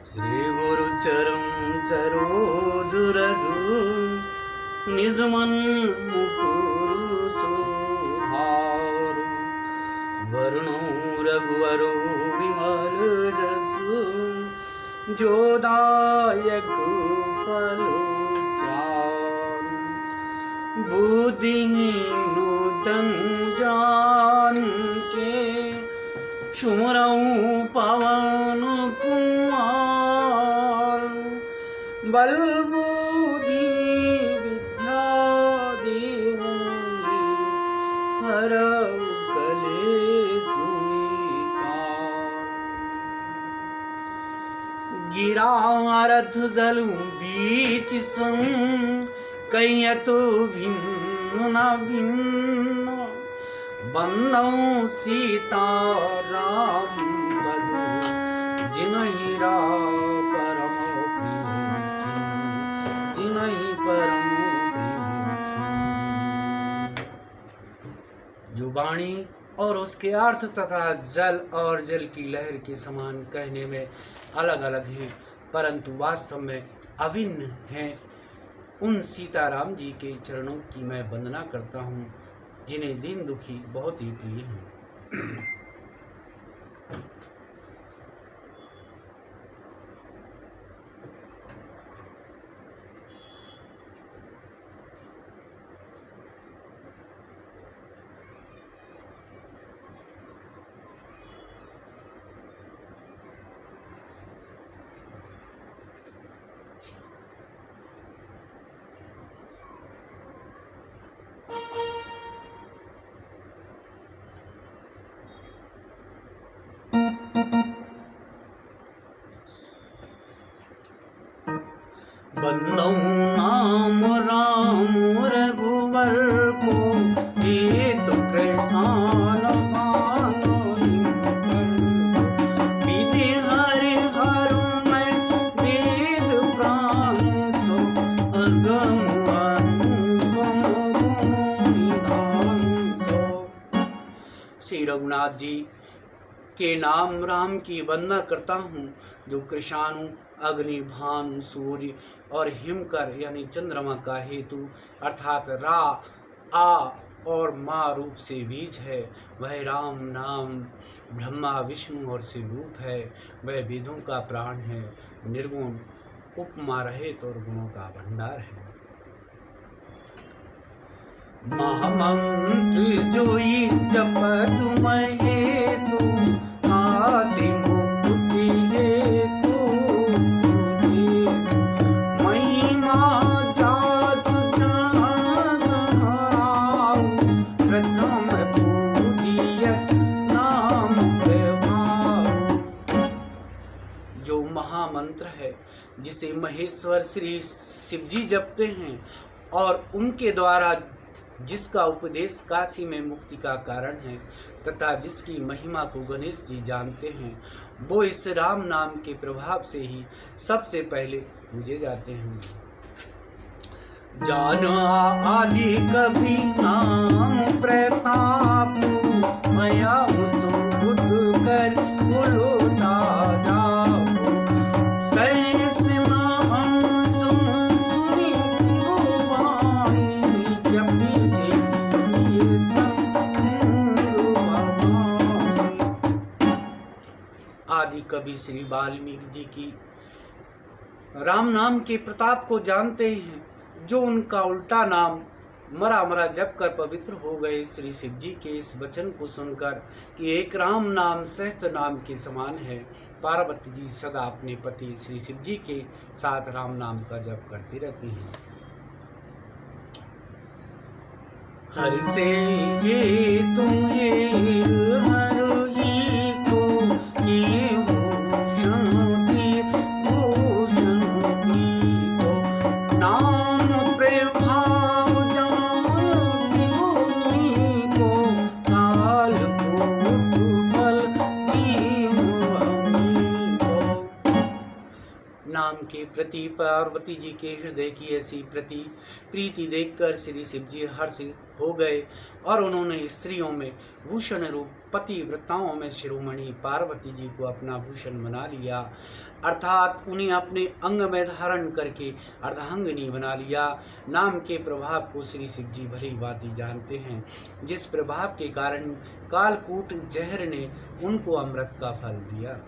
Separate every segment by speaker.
Speaker 1: श्री गुरु चरण सरोज रज निज मन मुकुर सुधार वरुणो रघुवरो विमल जस जोदायक पलोचार बुद्धिहीनो तन जान के सुमरऊं पवन कुमार बल बुद्धि विद्या देवो हरऊ कलेश विकार गिरा रथ जलु बीच संग कहीं तो भिन्न न भिन्न बंदौ सीता राम बधु जिनहि परम प्रिय जिनहि परम प्रिय। जो वाणी और उसके अर्थ तथा जल और जल की लहर के समान कहने में अलग अलग हैं, परंतु वास्तव में अभिन्न हैं। उन सीताराम जी के चरणों की मैं वंदना करता हूँ जिन्हें दीन दुखी बहुत ही प्रिय हैं। बंदौ नाम राम रघुवर को हेतु कृसान विधि हरि हर में वेद प्राण सो अगम अनुपम निधान सो। श्री रघुनाथ जी के नाम राम की वंदना करता हूँ, जो कृषाणु अग्नि भानु सूर्य और हिमकर यानी चंद्रमा का हेतु अर्थात रा आ और मा रूप से बीज है। वह राम नाम ब्रह्मा विष्णु और शिव रूप है। वह वेदों का प्राण है, निर्गुण उपमा रहित और गुणों का भंडार है। महामंत्र जोई जपत महेशु आसि मुक्ति हेतु उपदेशु महिमा जात जन प्रथम पूजियत नाम प्रभाव। जो महामंत्र है जिसे महेश्वर श्री शिवजी जपते हैं और उनके द्वारा जिसका उपदेश काशी में मुक्ति का कारण है तथा जिसकी महिमा को गणेश जी जानते हैं, वो इस राम नाम के प्रभाव से ही सबसे पहले पूजे जाते हैं। जानो आदि कभी नाम प्रताप भया सुबुद कर बोलो दादा सहस नाम सुनी गोपाई जपी जी आदि कवि श्री वाल्मीकि जी की राम नाम के प्रताप को जानते हैं, जो उनका उल्टा नाम मरा मरा जप कर पवित्र हो गए। श्री शिव जी के इस वचन को सुनकर कि एक राम नाम सहस्त्र नाम के समान है, पार्वती जी सदा अपने पति श्री शिव जी के साथ राम नाम का जप करती रहती हैं। हर से ये तुम्हें हर ही को किए भूषणोती को नाम प्रभाव जान शिवनी को काल कूट बल तीन को। नाम के प्रति पार्वती जी के हृदय की ऐसी प्रीति देखकर श्री शिव जी हर्षित हो गए और उन्होंने स्त्रियों में भूषण रूप पतिव्रताओं में शिरोमणि पार्वती जी को अपना भूषण बना लिया, अर्थात उन्हें अपने अंग में धारण करके अर्धांगिनी बना लिया। नाम के प्रभाव को श्री शिव जी भली भांति जानते हैं, जिस प्रभाव के कारण कालकूट जहर ने उनको अमृत का फल दिया।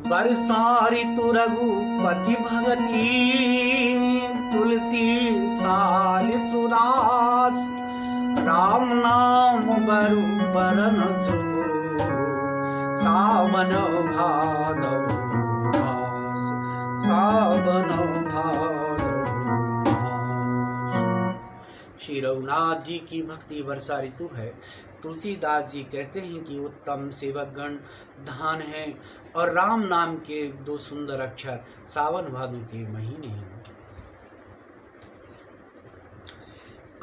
Speaker 1: बरसा ऋतु रघुपति भगति तुलसी साल सुदास, राम नाम बरु बरन जुगु सावन भादव मास, सावन भादव मास। श्री रघुनाथ जी की भक्ति वर्षा ऋतु है। तुलसीदास जी कहते हैं कि उत्तम सेवक गण धान है और राम नाम के 2 सुंदर अक्षर सावन भादो के महीने हैं।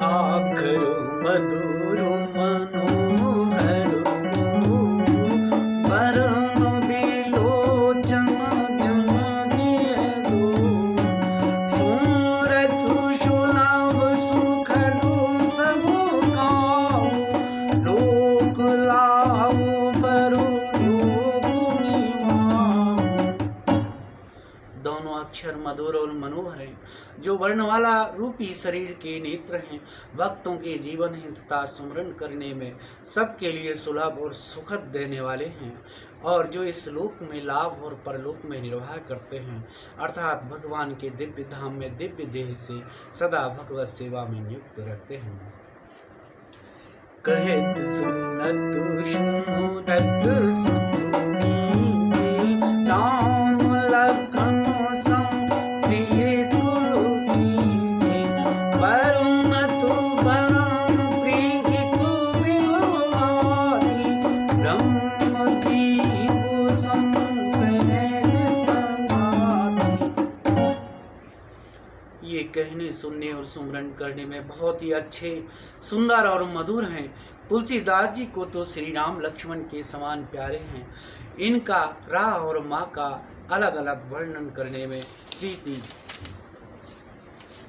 Speaker 1: आखर मधुर मनोहर वरण बिलोचन जन दियो, सुरतु सुलभ सुखदु सब काऊ, लोक लाऊ बरु लोक निभाऊ। दोनों अक्षर मधुर और मनोहर हैं, जो वर्णमाला रूपी शरीर के नेत्र हैं, भक्तों के जीवन हित तथा स्मरण करने में सबके लिए सुलभ और सुखद देने वाले हैं, और जो इस लोक में लाभ और परलोक में निर्वाह करते हैं, अर्थात भगवान के दिव्य धाम में दिव्य देह से सदा भगवत सेवा में नियुक्त रहते हैं। कहत सुनत सुरत सुनी राम लखन सम प्रिय तुलसी के, वरुण तु वरण प्रीति तु बिलवाती, ब्रह्म की कुसुम सहज संगाती। ये कहने सुनने और सुमरन करने में बहुत ही अच्छे, सुंदर और मधुर हैं। तुलसीदास जी को तो श्री राम लक्ष्मण के समान प्यारे हैं। इनका राह और माँ का अलग अलग वर्णन करने में प्रीति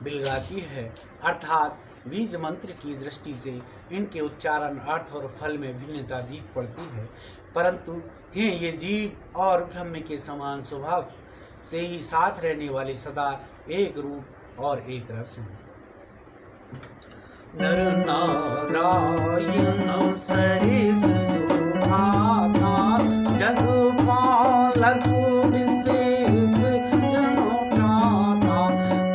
Speaker 1: बिलगाती है, अर्थात बीज मंत्र की दृष्टि से इनके उच्चारण, अर्थ और फल में भिन्नता दिख पड़ती है, परंतु हैं ये जीव और ब्रह्म के समान स्वभाव से ही साथ रहने वाले सदा एक रूप और एक रस हैं। नर नारायण सरिस सुहाता, जग पालक विशेष जनत्राता,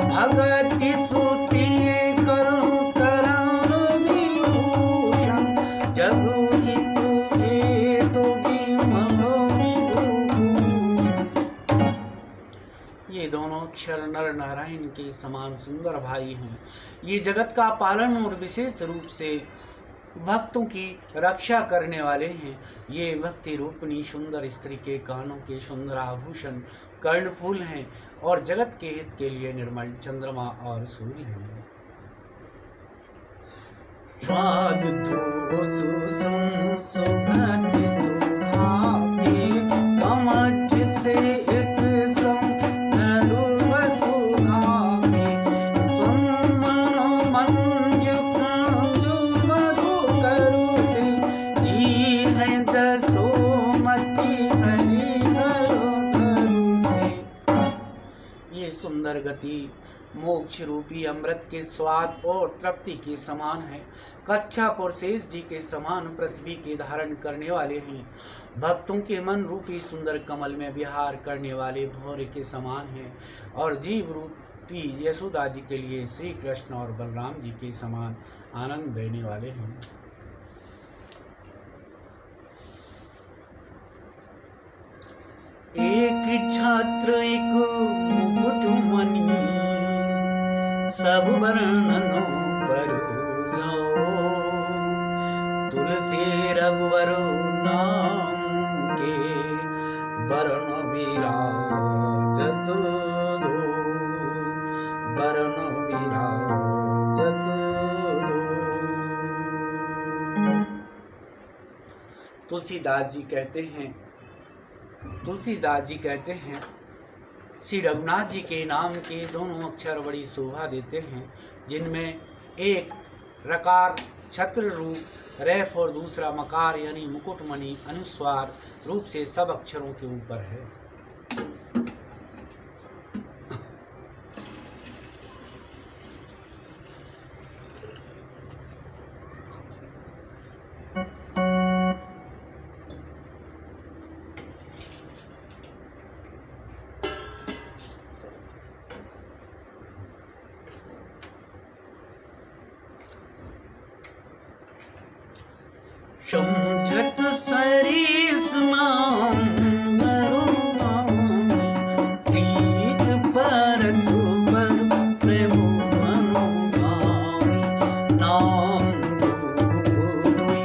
Speaker 1: भगति सुति करुण करण विभूषण, जगु हितु हेतु विमल विभूषण। ये दोनों अक्षर नर नारायण के समान सुंदर भाई हैं। ये जगत का पालन और विशेष रूप से भक्तों की रक्षा करने वाले हैं। ये भक्ति रूपनी सुंदर स्त्री के कानों के सुंदर आभूषण कर्णफूल हैं और जगत के हित के लिए निर्मल चंद्रमा और सूर्य हैं। स्वाद सुसुम सुगंधि सुधाके, कमठ से इस संधरु वसुधाके, सुमन मंज कंजु मधु करुचे, जी है जसोमती हरि गलो धरुचे। ये सुंदर गति मोक्ष रूपी अमृत के स्वाद और तृप्ति के समान है। कच्छप और शेष जी के समान पृथ्वी के धारण करने वाले हैं। भक्तों के मन रूपी सुंदर कमल में विहार करने वाले भौरे के समान हैं और जीव रूपी यशोदा जी के लिए श्री कृष्ण और बलराम जी के समान आनंद देने वाले हैं। एक छात्र एक मुकुट मणि, सब वर्णनों पर जाओ, तुलसी रघुवर नाम के वरण विराजत दो, वरण विराजत दो। तुलसीदास जी कहते हैं श्री रघुनाथ जी के नाम के दोनों अक्षर बड़ी शोभा देते हैं, जिनमें एक रकार छत्र रूप रेफ और दूसरा मकार यानी मुकुटमणि अनुस्वार रूप से सब अक्षरों के ऊपर है। समझत सरीस नाम प्रीत परसु पर प्रेम अनुगामी नाम रूप दुई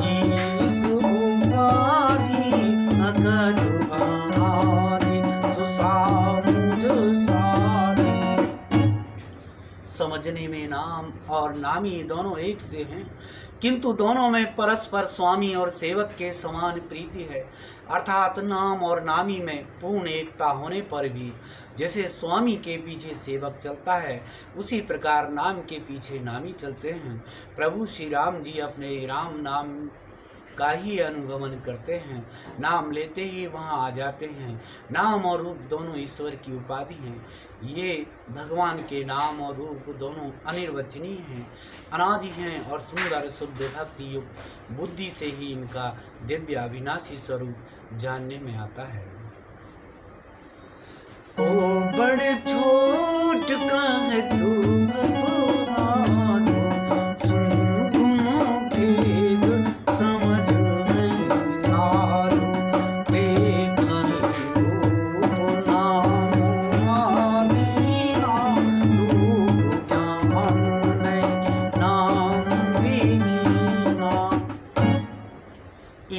Speaker 1: ईस उपाधि अगत आदि सुसामुझ साधे। समझने में नाम और नामी दोनों एक से हैं, किंतु दोनों में परस्पर स्वामी और सेवक के समान प्रीति है। अर्थात नाम और नामी में पूर्ण एकता होने पर भी जैसे स्वामी के पीछे सेवक चलता है, उसी प्रकार नाम के पीछे नामी चलते हैं। प्रभु श्री राम जी अपने राम नाम का ही अनुगमन करते हैं, नाम लेते ही वहाँ आ जाते हैं। नाम और रूप दोनों ईश्वर की उपाधि हैं। ये भगवान के नाम और रूप दोनों अनिर्वचनीय हैं, अनादि हैं और सुंदर शुद्ध भक्ति युक्त बुद्धि से ही इनका दिव्य अविनाशी स्वरूप जानने में आता है। को बड़े छोट का है तू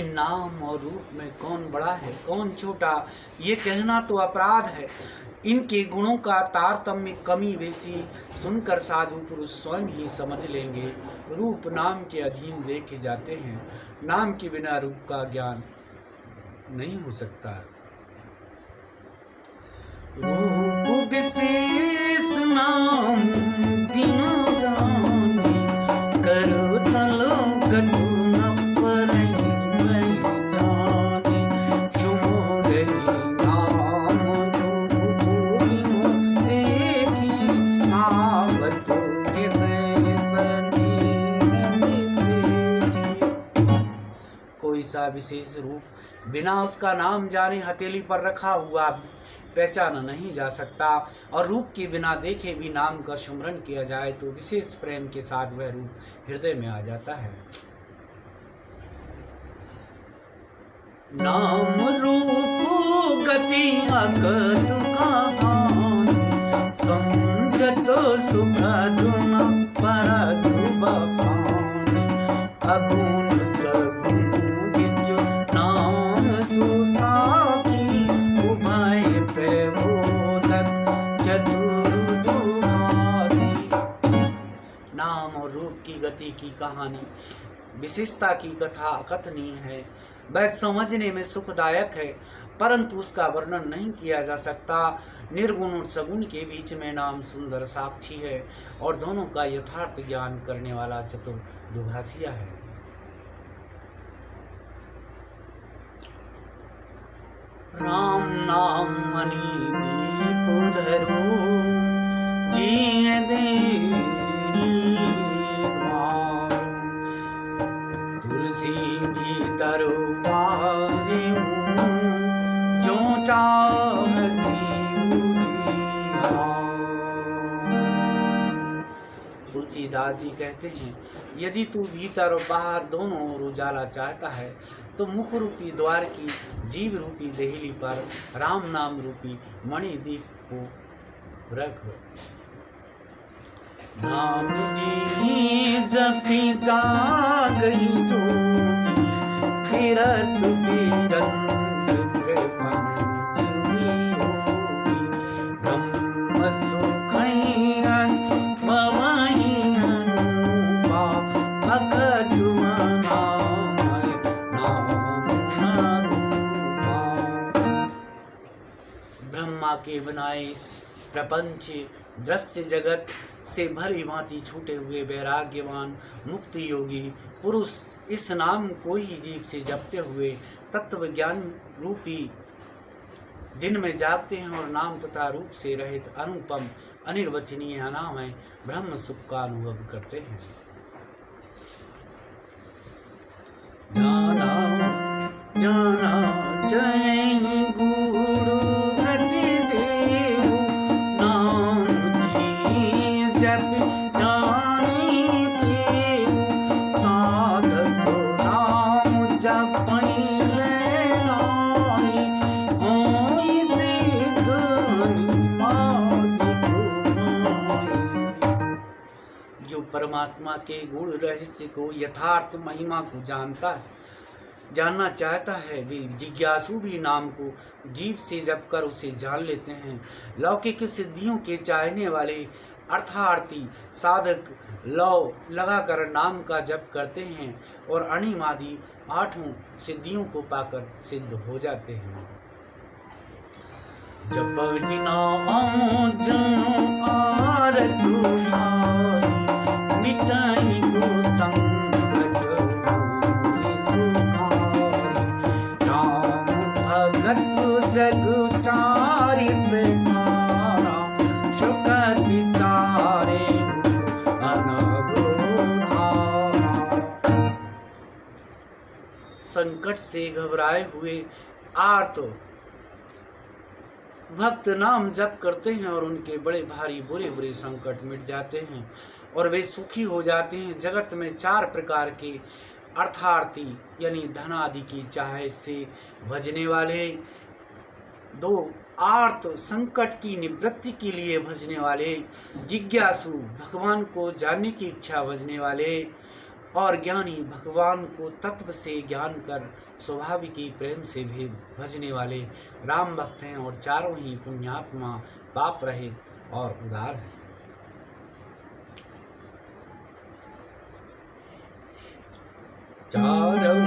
Speaker 1: नाम और रूप में कौन बड़ा है कौन छोटा, ये कहना तो अपराध है। इनके गुणों का तारतम्य कमी बेसी सुनकर साधु पुरुष स्वयं ही समझ लेंगे। रूप नाम के अधीन देखे जाते हैं, नाम के बिना रूप का ज्ञान नहीं हो सकता। रूप विशेष नाम बिना जाने करो तलो गतु सा विशेष रूप बिना उसका नाम जाने हथेली पर रखा हुआ पहचाना नहीं जा सकता, और रूप के बिना देखे भी नाम का सुमरन किया जाए तो विशेष प्रेम के साथ वह रूप हृदय में आ जाता है। नाम रूप गति अगत कहानी संगत सुख दुना परत बखानी अगुण सगुण नाम और रूप की गति की कहानी विशेषता की कथा अकथनीय है। वह समझने में सुखदायक है, परंतु उसका वर्णन नहीं किया जा सकता। निर्गुण और सगुण के बीच में नाम सुंदर साक्षी है और दोनों का यथार्थ ज्ञान करने वाला चतुर दुभाषिया है। राम नाम मणि दीप धरो जिय देरी द्वार तुलसी भीतर बारे जो चाहसी तुलसीदास जी कहते हैं, यदि तू भीतर और बाहर दोनों ओर उजाला चाहता है तो मुख रूपी द्वार की जीव रूपी देहली पर राम नाम रूपी मणि दीप को रख। नाम जी जपी जागई जोगी फिरत बिरंग प्रपंच वियोगी ब्रह्म सुखई भवई अनुपा भगत मना ब्रह्मा के के बनाए इस प्रपंच दृश्य जगत से भली भांति छूटे हुए वैराग्यवान मुक्त योगी पुरुष इस नाम को ही जीव से जपते हुए तत्व ज्ञान रूपी दिन में जागते हैं और नाम तथा रूप से रहित अनुपम अनिर्वचनीय अनामय ब्रह्म सुख का अनुभव करते हैं। जाना जाना जय गुरु गति देव नाम जी जप जाने देव साधक नाम जपैले लाई होई सिद्ध निमाद गुमाई। जो परमात्मा के गुण रहस्य को यथार्थ महिमा को जानना चाहता है वे जिज्ञासु भी नाम को जीव से जप कर उसे जान लेते हैं। लौकिक सिद्धियों के चाहने वाले अर्थार्थी साधक लौ लगाकर नाम का जप करते हैं और अणिमादि 8 सिद्धियों को पाकर सिद्ध हो जाते हैं। जप ही नाम जन आर तुम्हारी मिटाई को संकट सुखारी राम भगत जग चारि प्रकारा सुखति चारे अनघोरा। संकट से घबराए हुए आर्त भक्त नाम जप करते हैं और उनके बड़े भारी बुरे बुरे संकट मिट जाते हैं और वे सुखी हो जाते हैं। जगत में 4 प्रकार के अर्थार्थी यानी धन आदि की चाह से भजने वाले, 2 आर्त संकट की निवृत्ति के लिए भजने वाले, जिज्ञासु भगवान को जानने की इच्छा भजने वाले और ज्ञानी भगवान को तत्व से ज्ञान कर स्वाभाविकी प्रेम से भी भजने वाले राम भक्त हैं और चारों ही पुण्यात्मा पाप रहित और उदार हैं। चारों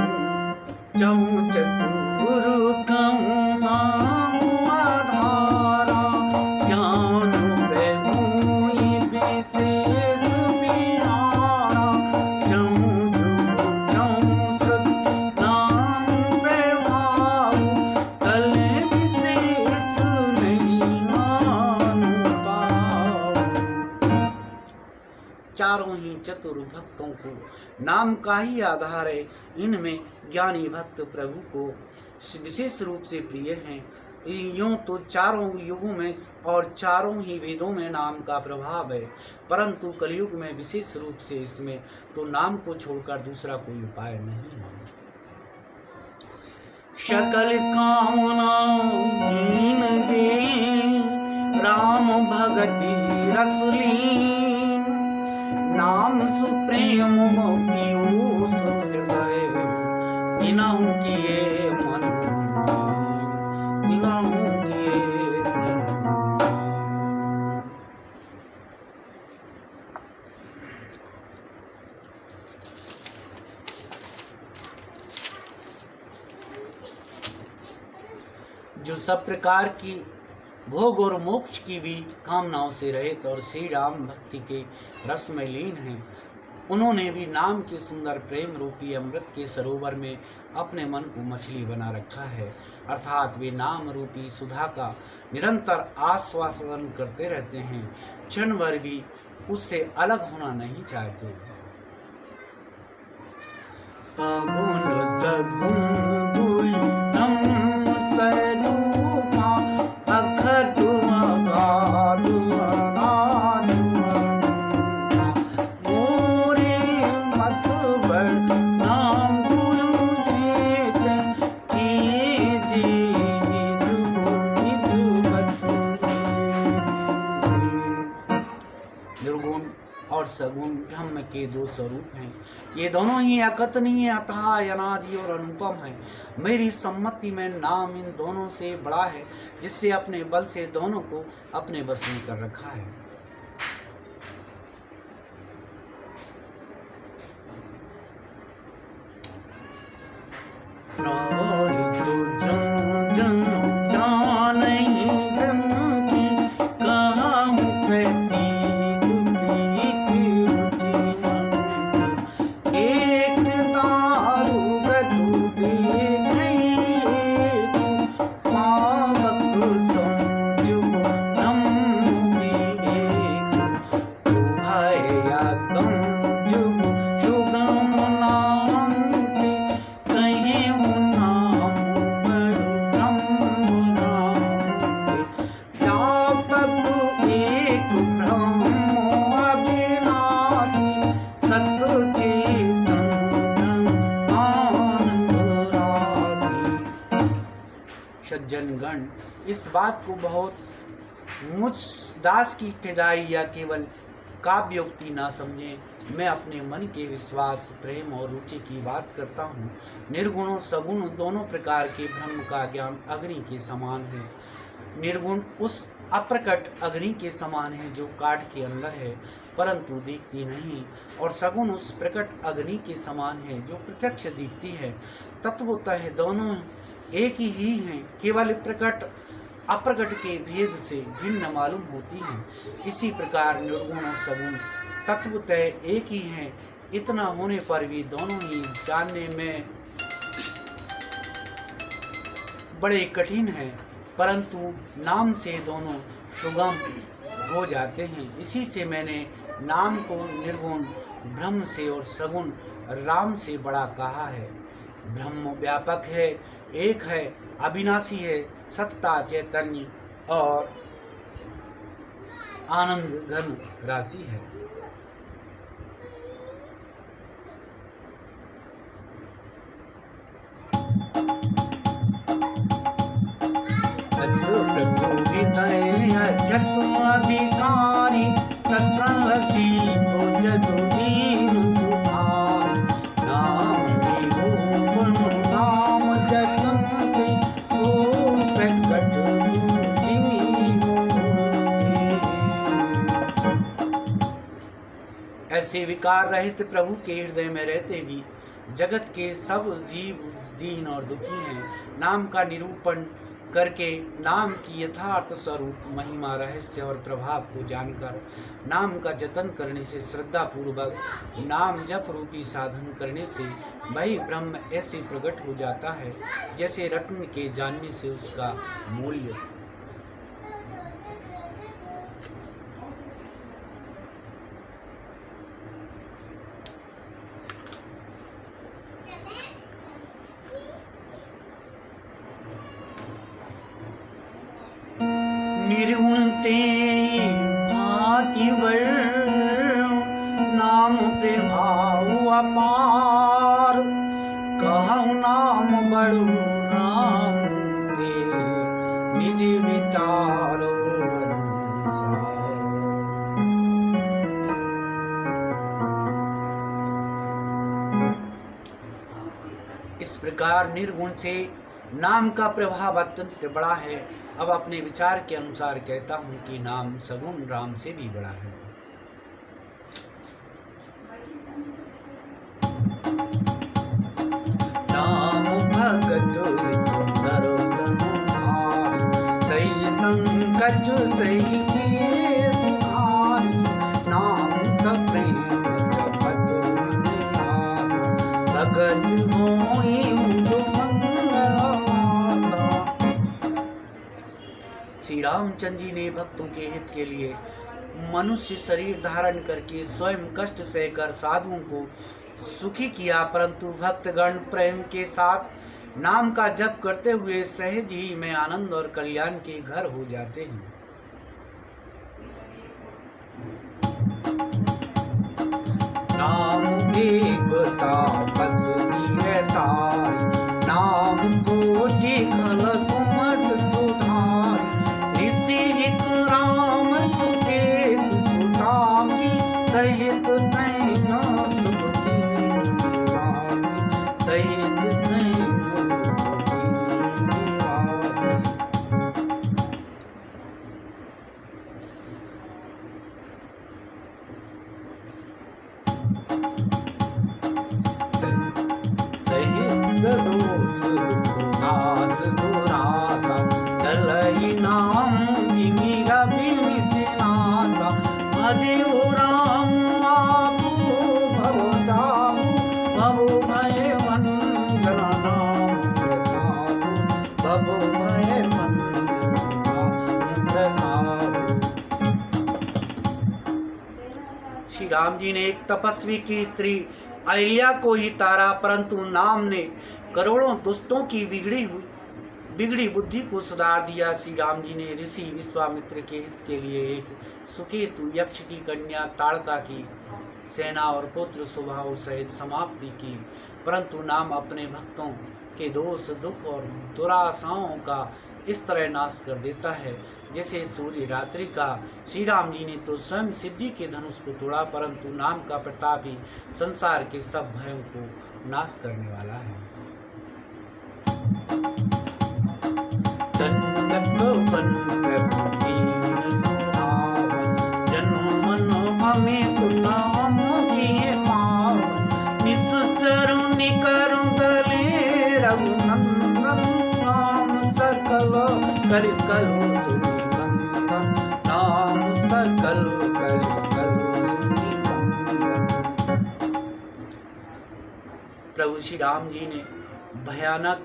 Speaker 1: चौं चतुर कौं नाम आधारा ज्ञान प्रभु विशेष प्यारा चौं ध्रुव चौं श्रुत नाम प्रभाव कल विशेष नहीं मानु पाओ। चारों ही चतुर भक्तों को नाम का ही आधार है। इनमें ज्ञानी भक्त प्रभु को विशेष रूप से प्रिय हैं। यूं तो चारों युगों में और चारों ही वेदों में नाम का प्रभाव है, परंतु कलयुग में विशेष रूप से इसमें तो नाम को छोड़कर दूसरा कोई उपाय नहीं है। सकल कामना हीन जे राम भगति रसलीन नाम सुप्रेम पीयूष हृदय बिनाहु किए मन बिनाहु किए। जो सब प्रकार की भोग और मोक्ष की भी कामनाओं से रहित और श्री राम भक्ति के रस में लीन हैं, उन्होंने भी नाम के सुंदर प्रेम रूपी अमृत के सरोवर में अपने मन को मछली बना रखा है। अर्थात वे नाम रूपी सुधा का निरंतर आस्वादन करते रहते हैं, क्षण भर भी उससे अलग होना नहीं चाहते। अगुण जगुण दुई ब्रह्म स्वरूपा अखद अगाध अनाद अनंता मोरे मत बड़ नाम दुयु जेत किए जी निज बसु। निर्गुण और सगुण ब्रह्म के 2 स्वरूप हैं। ये दोनों ही अकथनीय अथाह अनादि और अनुपम है। मेरी सम्मति में नाम इन दोनों से बड़ा है, जिससे अपने बल से दोनों को अपने बस में कर रखा है। जन जन जान जन जनगण इस बात को बहुत मुझ दास की इब्तिदाई या केवल काव्योक्ति ना समझें। मैं अपने मन के विश्वास, प्रेम और रुचि की बात करता हूँ। निर्गुण और सगुण दोनों प्रकार के ब्रह्म का ज्ञान अग्नि के समान है। निर्गुण उस अप्रकट अग्नि के समान है जो काठ के अंदर है परंतु दिखती नहीं, और सगुण उस प्रकट अग्नि के समान है जो प्रत्यक्ष दिखती है। तत्वतः दोनों एक ही हैं, केवल प्रकट अप्रकट के भेद से भिन्न मालूम होती हैं। इसी प्रकार निर्गुण और सगुण तत्वतः एक ही हैं। इतना होने पर भी दोनों ही जानने में बड़े कठिन हैं, परंतु नाम से दोनों सुगम हो जाते हैं। इसी से मैंने नाम को निर्गुण ब्रह्म से और सगुण राम से बड़ा कहा है। ब्रह्म व्यापक है, एक है, अविनाशी है, सत्ता, चैतन्य और आनंद घन राशि है। अधिकारी सकल जीव जगदीन तुहार नाम निरूपण नाम जगन के सो प्रकट ऐसे विकार रहित प्रभु के हृदय में रहते भी जगत के सब जीव दीन और दुखी हैं। नाम का निरूपण करके नाम की यथार्थ स्वरूप, महिमा, रहस्य और प्रभाव को जानकर नाम का जतन करने से, श्रद्धा पूर्वक नाम जप रूपी साधन करने से वही ब्रह्म ऐसे प्रकट हो जाता है जैसे रत्न के जानने से उसका मूल्य। निर्गुण ते भांति बल नाम प्रभाव अपार कहु नाम बड़ो राम दे निज विचार अनुसार। इस प्रकार निर्गुण से नाम का प्रभाव अत्यंत बड़ा है। अब अपने विचार के अनुसार कहता हूँ कि नाम सगुण राम से भी बड़ा है। नाम भगत सही संकट सही के सुखार नाम का प्रेम भगत होई श्री रामचंद्र जी ने भक्तों के हित के लिए मनुष्य शरीर धारण करके स्वयं कष्ट सहकर साधुओं को सुखी किया, परंतु भक्तगण प्रेम के साथ नाम का जप करते हुए सहज ही में आनंद और कल्याण के घर हो जाते हैं। नाम एकता बस है तारी नाम कोटि खलक मत सुधारी ऋषि हित राम सुकेत सुताकी सहित सैन सुखी सहित सैन सुखी। सहित दोष दुख नाश दुरासा दलई नाम जिमिरा बिनिसिनासा भजे ओ राम आपो भव जाऊ भव भय वंदन नाम प्रताप भव भय वंदन नाम प्रताप। श्री राम जी ने एक तपस्वी की स्त्री अहिल्या को ही तारा, परंतु नाम ने करोड़ों दुष्टों की बिगड़ी बुद्धि को सुधार दिया। श्री राम जी ने ऋषि विश्वामित्र के हित के लिए एक सुकेतु यक्ष की कन्या ताड़का की सेना और पुत्र स्वभाव सहित समाप्ति की, परंतु नाम अपने भक्तों के दोष, दुख और दुराशाओं का इस तरह नाश कर देता है जैसे सूर्य रात्रि का। श्री राम जी ने तो स्वयं सिद्धि के धनुष को तोड़ा, परंतु नाम का प्रताप ही संसार के सब भयों को नाश करने वाला है। कलि कलो सुनि नंदन, नाम सकल कलि कलो सुनि नंदन। प्रभु श्री राम जी ने भयानक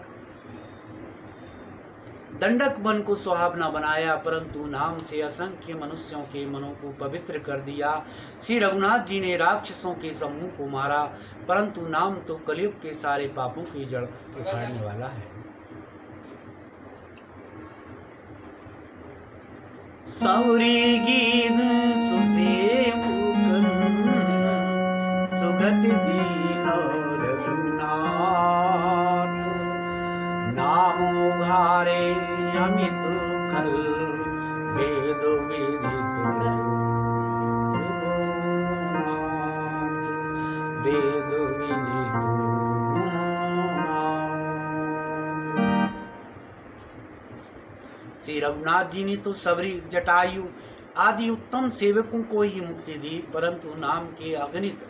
Speaker 1: दंडक वन को सुहावना बनाया, परंतु नाम से असंख्य मनुष्यों के मनों को पवित्र कर दिया। श्री रघुनाथ जी ने राक्षसों के समूह को मारा, परंतु नाम तो कलयुग के सारे पापों की जड़ उखाड़ने वाला है। सौरी गीत सुसे मुकन, सुगति दीना रघुनाथ, नाम उघारे अमित खल, वेद विदित रघुनाथ, वेद विदित श्री रघुनाथ जी ने तो सबरी, जटायु आदि उत्तम सेवकों को ही मुक्ति दी, परंतु नाम के अगणित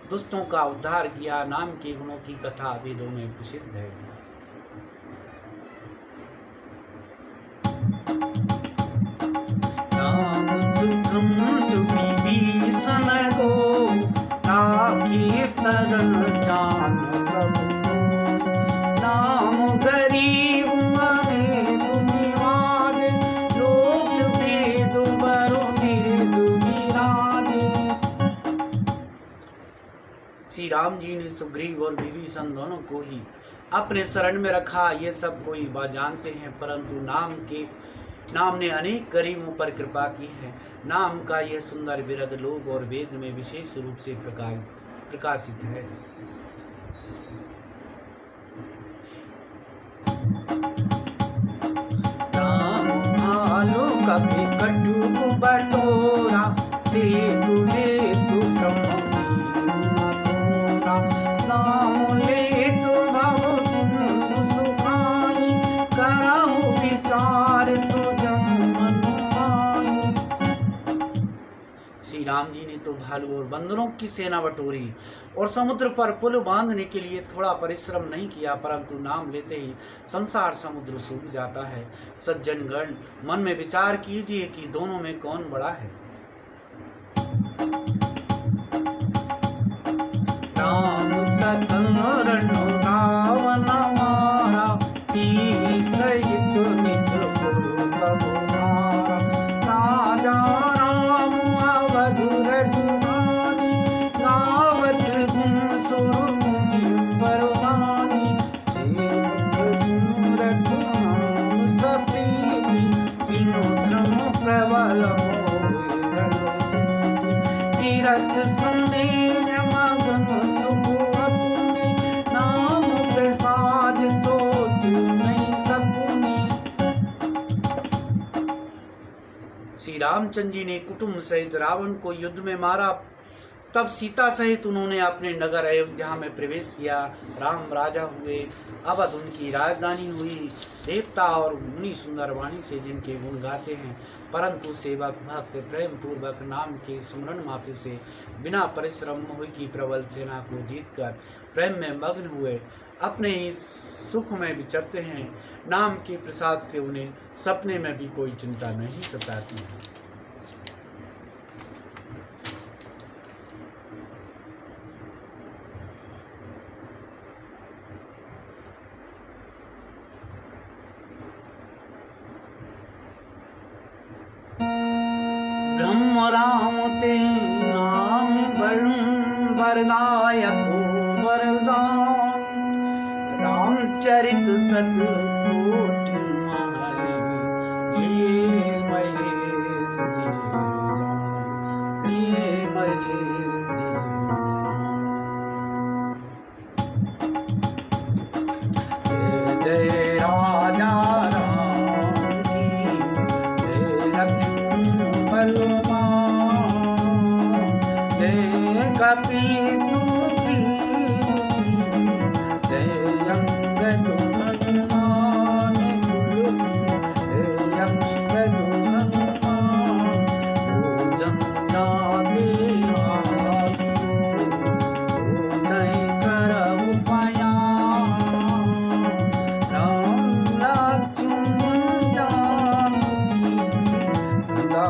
Speaker 1: दुष्टों का उद्धार किया। नाम के गुणों की कथा वेदों में प्रसिद्ध है। नाम सुखम विभीषण को, राखी शरण जान सब, नाम गरीब अनेक निवाज, लोक वेद बरो गिरधु विराजे। श्री राम जी ने सुग्रीव और विभीषण दोनों को ही अपने शरण में रखा, ये सब कोई बात जानते हैं, परंतु नाम ने अनेक गरीबों पर कृपा की है। नाम का यह सुंदर विरद लोक और वेद में विशेष रूप से प्रकाशित है। राम भालो कभी कटु बटोरा, से तुहे तु नाम ले तो भव सिंधु सुखाई, करहु विचार सुजन मन भाई। श्री राम जी ने तो भालू और बंदरों की सेना बटोरी और समुद्र पर पुल बांधने के लिए थोड़ा परिश्रम नहीं किया, परंतु नाम लेते ही संसार समुद्र सूख जाता है। सज्जनगण, मन में विचार कीजिए कि दोनों में कौन बड़ा है। राम सकल रावण मारा, सहित निज गुरु प्रभुमारा, राजा राम अवधुर जुबानी, गावत गुण सुर मुनि परवानी, सूरत नाम सप्रीति, बिनु श्रम प्रबल तीरथ स्नेह मगन सुख अपने, नाम प्रसाद सोच नहीं सपुने। श्री रामचंद्र जी ने कुटुंब सहित रावण को युद्ध में मारा, तब सीता सहित उन्होंने अपने नगर अयोध्या में प्रवेश किया। राम राजा हुए, अवध उनकी राजधानी हुई। देवता और मुनि सुंदर वाणी से जिनके गुण गाते हैं, परंतु सेवक भक्त प्रेम पूर्वक नाम के स्मरण मात्र से बिना परिश्रम मोह की प्रबल सेना को जीतकर प्रेम में मग्न हुए अपने ही सुख में विचरते हैं। नाम के प्रसाद से उन्हें सपने में भी कोई चिंता नहीं सताती है। ब्रह्म राम ते नाम वरदायक वरदान, रामचरित सत कोटि माहे, लिए महेश जी जान, लिए महेश जी जान। बजो हनुमान तुलसी है यक्ष बजो हनुमान भोजन जाते नहीं करहु पाया राम लक्ष्मण जानकी सदा